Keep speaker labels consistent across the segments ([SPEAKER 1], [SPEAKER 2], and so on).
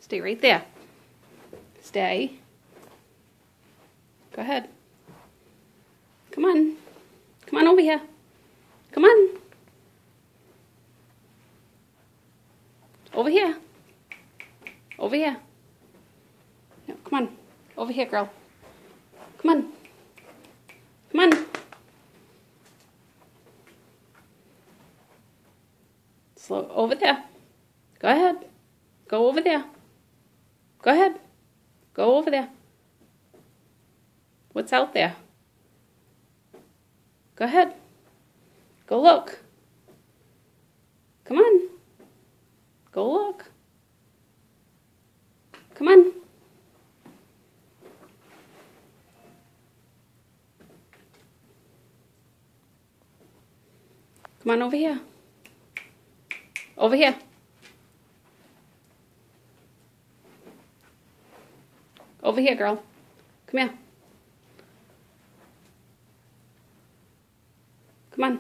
[SPEAKER 1] Stay right there. Stay. Go ahead. Come on. Come on over here. Come on. Over here. Over here. No, come on. Over here, girl. Come on. Come on. Slow. Over there. Go ahead. Go over there. Go ahead. Go over there. What's out there? Go ahead. Go look. Come on. Go look. Come on. Come on over here. Over here. Over here, girl. Come here. Come on.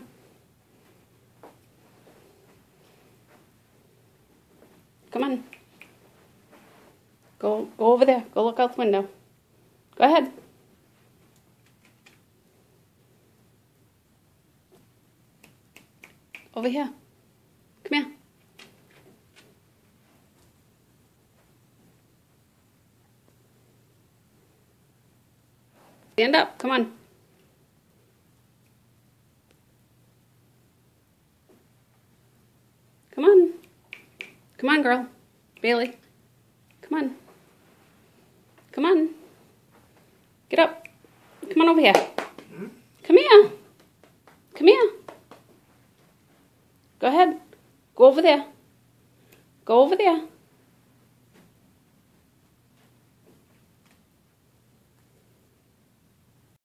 [SPEAKER 1] Come on. Go over there. Go look out the window. Go ahead. Over here. Come here. Stand up. Come on. Come on. Come on, girl. Bailey. Come on. Come on. Get up. Come on over here. Come here. Come here. Go ahead. Go over there. Go over there.